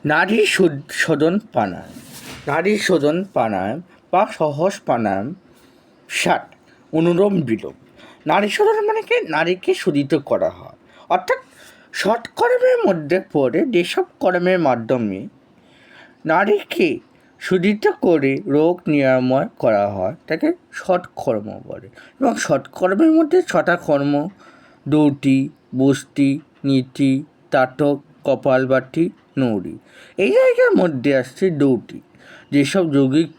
নারী শোধন প্রাণায়াম। নারী শোধন প্রাণায়াম বা সহজ প্রাণায়াম 60 অনুলোম বিলোম। নারী শোধন মানে কি? নারীকে শোধিত করা হয়, অর্থাৎ সৎকর্মের মধ্যে পড়ে যেসব কর্মের মাধ্যমে নারীকে শোধিত করে রোগ নিরাময় করা হয় তাকে সৎকর্ম বলে। এবং সৎকর্মের মধ্যে 6টা কর্ম: দৌতি, বস্তি, নীতি, তাটক, কপালভাতি, নৌরি। এই জায়গার মধ্যে আসছে দৌতি। যেসব যৌগিক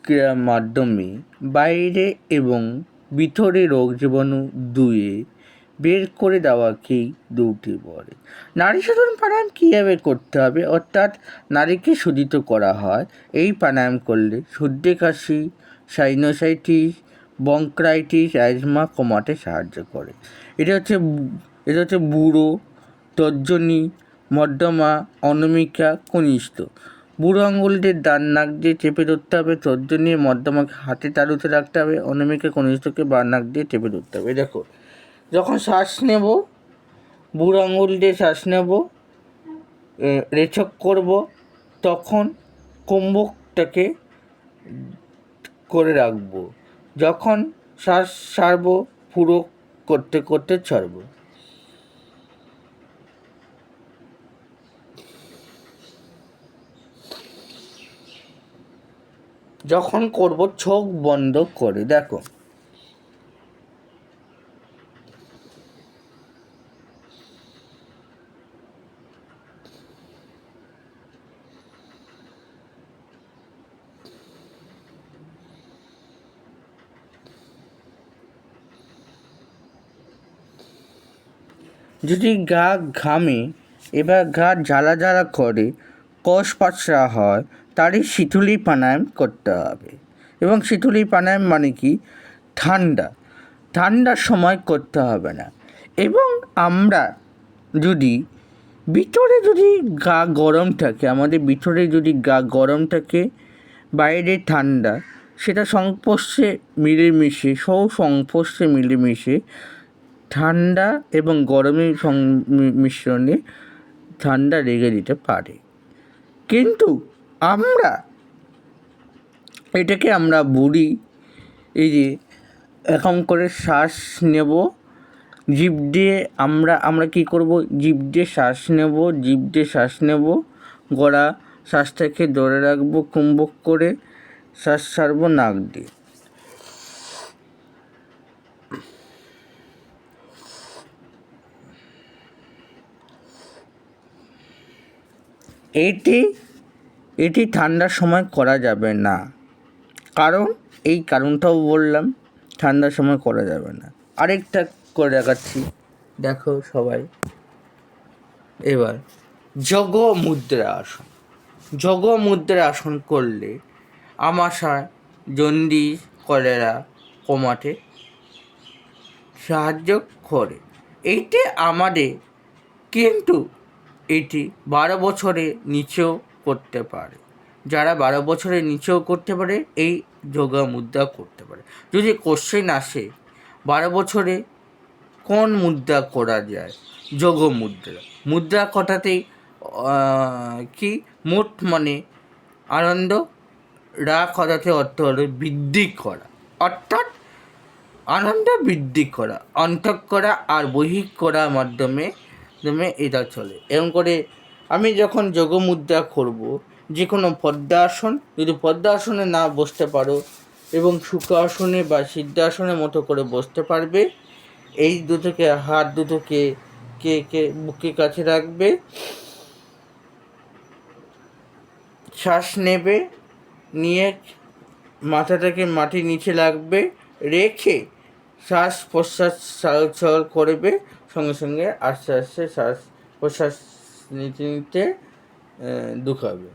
ক্রিয়ার মাধ্যমে বাইরে এবং ভিতরে রোগ জীবাণু ধুয়ে বের করে দেওয়াকেই দৌতি বলে। নারী শোধন প্রাণায়াম কীভাবে করতে হবে? অর্থাৎ নারীকে শোধিত করা হয়। এই প্রাণায়াম করলে সর্দি কাশি, সাইনোসাইটিস, ব্রঙ্কাইটিস, অ্যাজমা কমাতে সাহায্য করে। এটা হচ্ছে বুড়ো, তর্জনী, মধ্যমা, অনামিকা, কনিষ্ঠ। বুড়ো আঙুলদের ডান নাক দিয়ে চেপে ধরতে হবে, তর্জনী মধ্যমাকে হাতে তালুতে রাখতে হবে, অনামিকা কনিষ্ঠকে বাঁ নাক দিয়ে চেপে ধরতে হবে। দেখো, যখন শ্বাস নেব, বুড়ো আঙুল দিয়ে শ্বাস নেব, রেচক করব, তখন কুম্ভকটাকে করে রাখবো। যখন শ্বাস ছাড়ব, পুরো করতে করতে ছাড়ব। যখন করব চোখ বন্ধ করে। দেখো, যদি গা ঘামে, এবার গা জ্বালা জ্বালা করে, কষ পাচড়া হয়, তারই শীতলী প্রাণায়াম করতে হবে। এবং শীতলী প্রাণায়াম মানে কি? ঠান্ডার সময় করতে হবে না। এবং আমরা যদি গা গরম থাকে, আমাদের ভিতরে যদি গা গরম থাকে, বাইরে ঠান্ডা, সেটা সংস্পর্শে মিলেমিশে ঠান্ডা এবং গরমের মিশ্রণে ঠান্ডা লেগে দিতে পারে। কিন্তু আমরা বলি, এই যে এখন করে শ্বাস নেব, জিভ দিয়ে আমরা কী করব? জিভ দিয়ে শ্বাস নেব, গলা শ্বাসটাকে ধরে রাখবো, কুম্ভক করে শ্বাস ছাড়বো নাক দিয়ে। এটি ঠান্ডার সময় করা যাবে না, এই কারণটাও বললাম, ঠান্ডার সময় করা যাবে না। আরেকটা করে দেখাচ্ছি, দেখো সবাই। এবার যোগ মুদ্রা আসন করলে আমাশয়, জন্ডিস, কলেরা কমাতে সাহায্য করে। কিন্তু এটি 12 বছরের নিচেও করতে পারে। যারা 12 বছরের নিচেও করতে পারে এই যোগা মুদ্রা করতে পারে। যদি কোশ্চেন আসে 12 বছরে কোন মুদ্রা করা যায়? যোগ মুদ্রা কটাতেই কি মোট মানে আনন্দ, রাগ কথাতে অর্থ হলো বৃদ্ধি করা, অর্থাৎ আনন্দ বৃদ্ধি করা, অন্তঃ করা আর বহিঃ করার মাধ্যমে এটা চলে। এরকম করে আমি যখন যোগ মুদ্রা করব, যে কোনো পদ্মাসন, যদি পদ্মাসনে না বসতে পারো এবং সুখাসনে বা সিদ্ধাসনের মতো করে বসতে পারবে, এই হাত দুটোকে বুকের কাছে রাখবে, শ্বাস নেবে, নিয়ে মাথাটাকে মাটির নিচে রাখবে, রেখে শ্বাস প্রশ্বাস চলাচল করবে, সঙ্গে সঙ্গে আস্তে আস্তে শ্বাস প্রশ্বাস নিতে ঢুকাবে।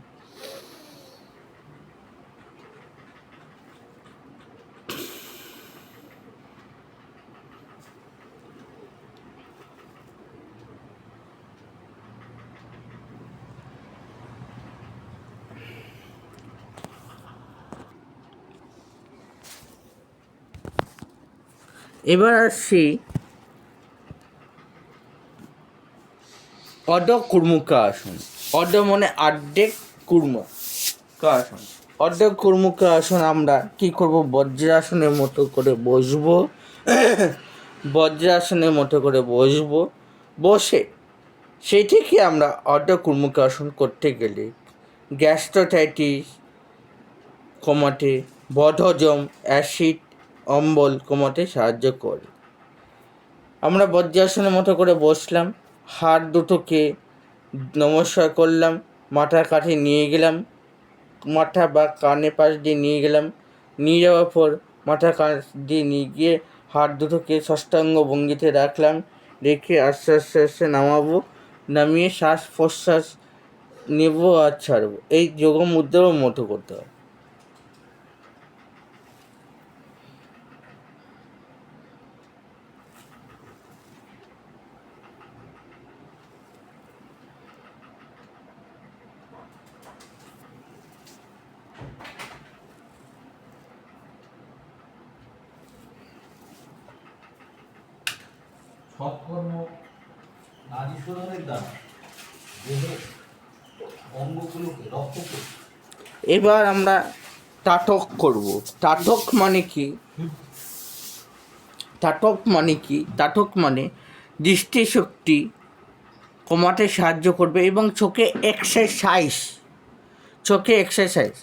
এবার আসছি অর্ধ কুর্মুকা আসন। অর্ধ মানে আর্ধেক কুর্মুকা আসন। অর্ধ কুর্মুকা আসন আমরা কি করব, বজ্রাসনের মতো করে বসবো। বজ্রাসনের মতো করে বসবো। বসে সেই থেকে আমরা অর্ধ কুর্মুকা আসন করতে গেলে গ্যাস্ট্রোটাইটিস কমাতে, বদহজম, অ্যাসিড অম্বল কমাতে সাহায্য করে। আমরা বজ্রাসনের মতো করে বসলাম, হাত দুটোকে নমস্কার করলাম, মাথার কাছে নিয়ে গেলাম, মাথা বা কানের পাশ দিয়ে নিয়ে গেলাম, নিয়ে যাওয়ার পর মাথার কাছ দিয়ে নিয়ে গিয়ে হাত দুটোকে ষষ্ঠাঙ্গ ভঙ্গিতে রাখলাম, রেখে আস্তে আস্তে আস্তে নামাবো, নামিয়ে শ্বাস প্রশ্বাস নেব আর ছাড়বো। এই যোগ মুদ্রার মতো করতে হবে। সৎকর্ম নারী শোধনের দ্বারা দেহের অঙ্গগুলোকে রক্তকে এবার আমরা তাটক করব। তাটক মানে কি? তাটক মানে কি? তাটক মানে দৃষ্টিশক্তি কমাতে সাহায্য করবে এবং চোখে এক্সারসাইজ।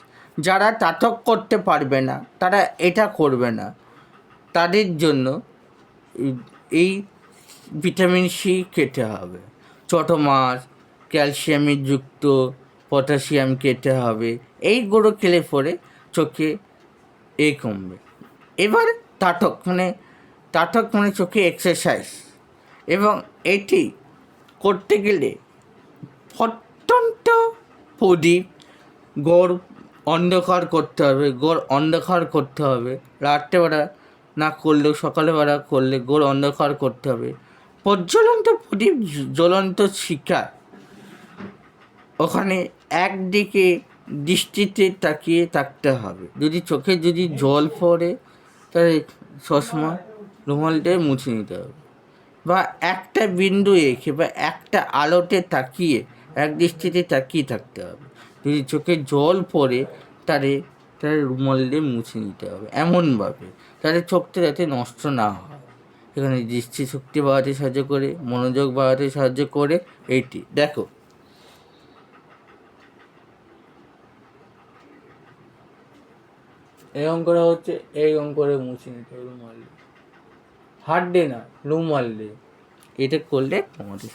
যারা তাটক করতে পারবে না তারা এটা করবে না, তাদের জন্য এই ভিটামিন সি খেতে হবে, ছোটো মাছ, ক্যালসিয়ামের যুক্ত পটাশিয়াম খেতে হবে। এইগুলো খেলে পরে চোখে কমবে। এবার তাটক মানে চোখে এক্সারসাইজ, এবং এটি করতে গেলে অত্যন্ত প্রদীপ গড় অন্ধকার করতে হবে। রাত্রেবেলা না করলেও সকালবেলা করলে গোড় অন্ধকার করতে হবে। প্রজ্বলন্ত প্রদীপ, জ্বলন্ত শিখা, ওখানে একদিকে দৃষ্টিতে তাকিয়ে থাকতে হবে। যদি চোখে জল পড়ে তাহলে চশমা রুমাল দিয়ে মুছে নিতে হবে, বা একটা বিন্দু রেখে বা একটা আলোতে তাকিয়ে এক দৃষ্টিতে তাকিয়ে থাকতে হবে। যদি চোখে জল পড়ে তাহলে রুমাল দিয়ে মুছে নিতে হবে এমনভাবে, তাহলে চোখটা যাতে নষ্ট না হয়। এখানে দৃষ্টিশক্তি বাড়াতে সাহায্য করে, মনোযোগ বাড়াতে সাহায্য করে। এইটি দেখো, এরকম করে হচ্ছে, এরকম করে মুছে নিতে হবে রুমাল দিয়ে, হাত দিয়ে না, রুমাল দিয়ে। এটা করলে আমাদের